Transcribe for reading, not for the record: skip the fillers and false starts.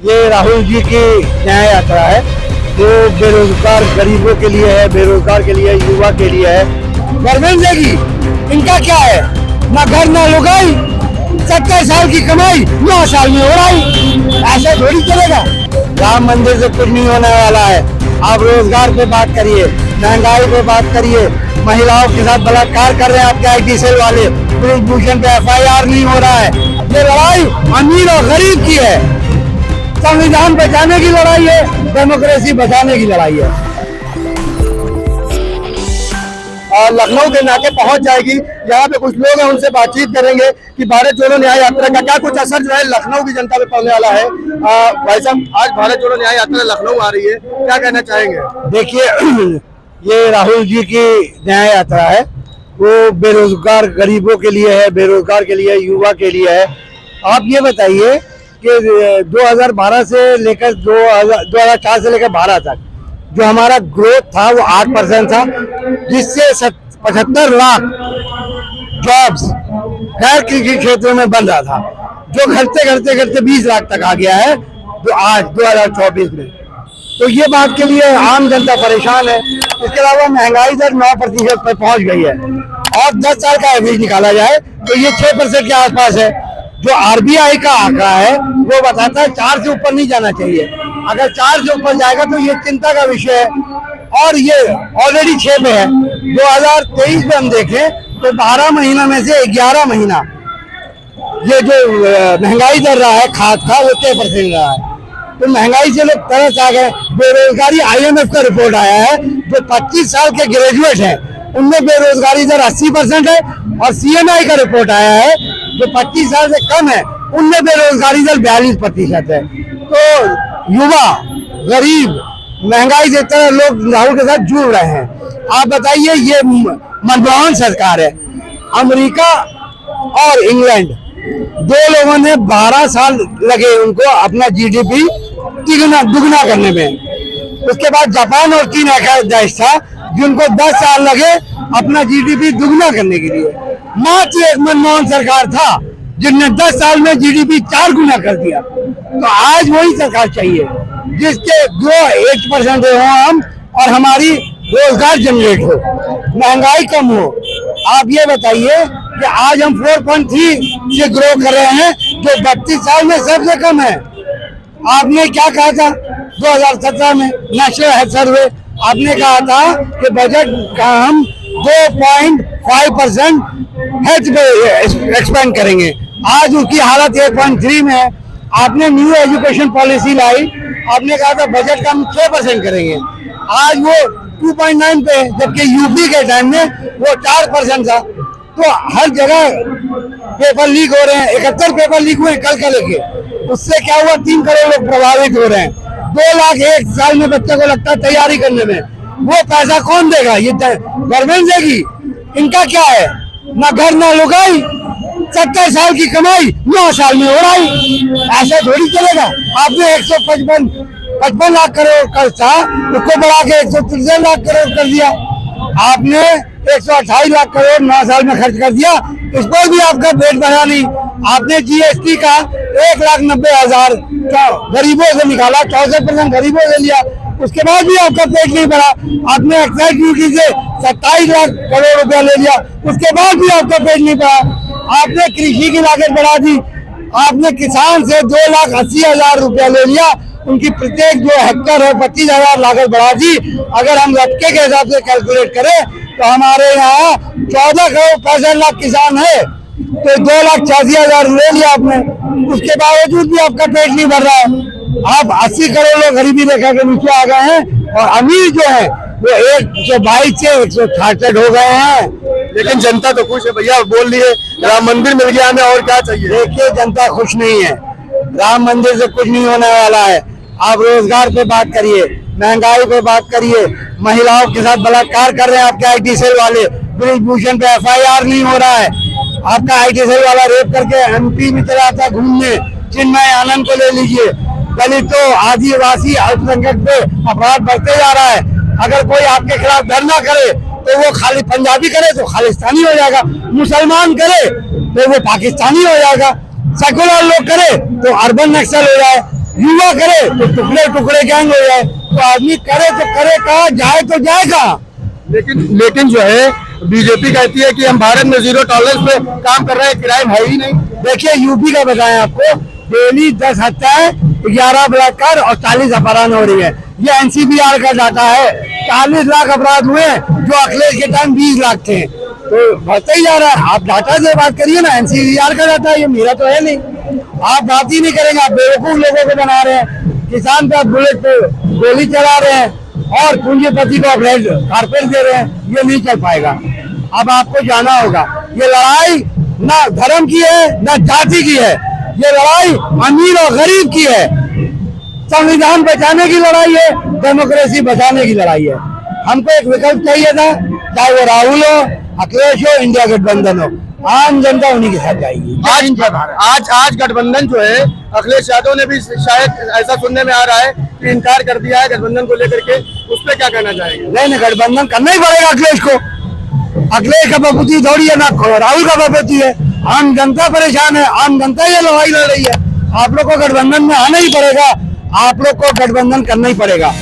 ये राहुल जी की न्याय यात्रा है जो बेरोजगार गरीबों के लिए है, बेरोजगार के लिए, युवा के लिए है। गवर्नमेंट देगी, इनका क्या है? ना घर ना लुगाई, 70 साल की कमाई 9 साल में उड़ाई। ऐसे थोड़ी चलेगा। राम मंदिर से कुछ नहीं होने वाला है। आप रोजगार पे बात करिए, महंगाई पे बात करिए, महिलाओं के साथ बलात्कार कर रहे हैं आपके IT सेल वाले, ब्रिजभूषण पे FIR नहीं हो रहा है। ये लड़ाई अमीर और गरीब की है, संविधान बचाने की लड़ाई है, डेमोक्रेसी बचाने की लड़ाई है। और लखनऊ के नाके पहुंच जाएगी, यहाँ पे कुछ लोग हैं, उनसे बातचीत करेंगे कि भारत जोड़ो न्याय यात्रा का क्या कुछ असर जो है लखनऊ की जनता पे पड़ने वाला है। भाई साहब, आज भारत जोड़ो न्याय यात्रा लखनऊ आ रही है, क्या कहना चाहेंगे? देखिए, ये राहुल जी की न्याय यात्रा है, वो बेरोजगार गरीबों के लिए है, बेरोजगार के लिए, युवा के लिए है। आप ये बताइए कि 2012 से लेकर 2004 से लेकर 12 तक जो हमारा ग्रोथ था वो 8% था, जिससे 75 लाख जॉब्स गैर कृषि क्षेत्रों में बन रहा था, जो घटते 20 लाख तक आ गया है जो आज 2024 में। तो ये बात के लिए आम जनता परेशान है। इसके अलावा महंगाई दर 9% पर पहुंच गई है और 10 साल का एवरेज निकाला जाए तो ये 6% के आसपास है। जो RBI का आंकड़ा है वो बताता है 4 से ऊपर नहीं जाना चाहिए। अगर 4 से ऊपर जाएगा तो ये चिंता का विषय है और ये ऑलरेडी 6 में है। 2023 में हम देखें तो 12 महीना में से 11 महीना ये जो महंगाई दर रहा है खाद का वो 6% रहा है। तो महंगाई से लोग तरस आ गए। बेरोजगारी IMF का रिपोर्ट आया है, जो 25 साल के ग्रेजुएट हैं उनमें बेरोजगारी दर 80% है और CMI का रिपोर्ट आया है जो 25 साल से कम है उनमें बेरोजगारी दर 42% है। तो युवा, गरीब, महंगाई से तरह लोग राहुल के साथ जुड़ रहे हैं। आप बताइए, ये मनमोहन सरकार है। अमेरिका और इंग्लैंड दो लोगों ने 12 साल लगे उनको अपना GDP दुगना करने में। उसके बाद जापान और चीन ऐसा देश था जिनको 10 साल लगे अपना GDP दुगना करने के लिए। मात्र एक मनमोहन सरकार था जिसने 10 साल में GDP 4 गुना कर दिया। तो आज वही सरकार चाहिए जिसके ग्रो 8% हो हम और हमारी रोजगार जनरेट हो, महंगाई कम हो। आप ये बताइए कि आज हम 4.3 से ग्रो कर रहे हैं जो 32 साल में सबसे कम है। आपने क्या कहा था 2017 में नेशनल हेल्थ सर्वे? आपने कहा था कि बजट का हम 2.5% हेल्थ पे एक्सपेंड करेंगे। आज उसकी हालत 1.3 में है। आपने न्यू एजुकेशन पॉलिसी लाई, आपने कहा था बजट का हम 6% करेंगे, आज वो 2.9 पे, जबकि यूपी के टाइम में वो 4% था। तो हर जगह पेपर लीक हो रहे हैं। 71 पेपर लीक हुए कल का लेके, उससे क्या हुआ 3 करोड़ लोग प्रभावित हो रहे हैं। 2 लाख एक साल में बच्चे को लगता है तैयारी करने में। वो पैसा कौन देगा? ये गवर्नमेंट देगी। इनका क्या है? ना घर ना लुगाई, 70 साल की कमाई 9 साल में उड़ाई। ऐसा थोड़ी चलेगा। आपने 155 लाख करोड़ कर्ज था, उसको बढ़ा के 163 लाख करोड़ कर दिया। आपने 128 लाख करोड़ 9 साल में खर्च कर दिया, इस पर भी आपका पेट भरा नहीं। आपने GST का 1,90,000 गरीबों से निकाला, 64% गरीबों से लिया, उसके बाद भी आपका पेट नहीं भरा। आपने एक्साइज ड्यूटी से 27 लाख करोड़ रुपया ले लिया, उसके बाद भी आपका पेट नहीं भरा। आपने कृषि की लागत बढ़ा दी, आपने किसान से 2,80,000 रुपया ले लिया, उनकी प्रत्येक जो हेक्टर है 25,000 लागत बढ़ा दी। अगर हम रटके के हिसाब से कैलकुलेट करें तो हमारे यहाँ 14 करोड़ 65 लाख किसान है, तो 2,86,000 ले लिया आपने, उसके बावजूद भी आपका पेट नहीं भर रहा है। आप 80 करोड़ लोग गरीबी रेखा के नीचे आ गए हैं और अमीर जो है वो 122 से 166 हो गए हैं। लेकिन जनता तो खुश है भैया, बोल लिए राम मंदिर मिल गया हमें, और क्या चाहिए? देखिए, जनता खुश नहीं है। राम मंदिर से कुछ नहीं होने वाला है। आप रोजगार पे बात करिए, महंगाई पे बात करिए, महिलाओं के साथ बलात्कार कर रहे हैं आपके IT सेल वाले, ब्रिजभूषण पे FIR नहीं हो रहा है। आपका IT सेल वाला रेप करके MP में चला था घूमने, चिन्मय आनंद को ले लीजिए। दलितों, आदिवासी, अल्पसंख्यक पे अपराध बढ़ते जा रहा है। अगर कोई आपके खिलाफ धरना करे तो वो खाली पंजाबी करे तो खालिस्तानी हो जाएगा, मुसलमान करे तो वो पाकिस्तानी हो जाएगा, सेकुलर लोग करे तो अर्बन नक्सल हो जाए। युवा करे तो टुकड़े टुकड़े गैंग हो जाए, तो आदमी करे तो करे कहाँ, जाए तो जाए कहाँ। लेकिन जो है बीजेपी कहती है कि हम भारत में जीरो टॉलरेंस पे काम कर रहे हैं, क्राइम है ही नहीं। देखिए यूपी का बताएं आपको, डेली 10 हत्याएं, 11 बलात्कार और 40 अपहरण हो रही है। ये एनसीबीआर का डाटा है। 40 लाख अपराध हुए जो अखिलेश के टाइम 20 लाख थे, तो बढ़ता ही जा रहा है। आप डाटा से बात करिए ना, एनसीबीआर का डाटा, ये मेरा तो है नहीं। आप बात ही नहीं करेंगे, आप बेवकूफ लोगों को बना रहे हैं। किसान पे बुलेट पे गोली चला रहे हैं और पूंजीपति को रेड कारपेट दे रहे हैं, ये नहीं चल पाएगा। अब आपको जाना होगा, ये लड़ाई ना धर्म की है ना जाति की है, ये लड़ाई अमीर और गरीब की है। संविधान बचाने की लड़ाई है, डेमोक्रेसी बचाने की लड़ाई है। हमको एक विकल्प चाहिए था, चाहे वो राहुल हो, अखिलेश हो, इंडिया गठबंधन हो, आम जनता उन्हीं के साथ जाएगी। आज गठबंधन जो है, अखिलेश यादव ने भी शायद ऐसा सुनने में आ रहा है कि इनकार कर दिया है गठबंधन को लेकर के, उस पर क्या कहना चाहेंगे? नहीं, गठबंधन करना ही पड़ेगा अखिलेश को। अखिलेश का बपूती थोड़ी है, ना राहुल का बपूती है। आम जनता परेशान है, आम जनता ये लड़ाई लड़ रही है। आप लोग को गठबंधन में आना ही पड़ेगा, आप लोग को गठबंधन करना ही पड़ेगा।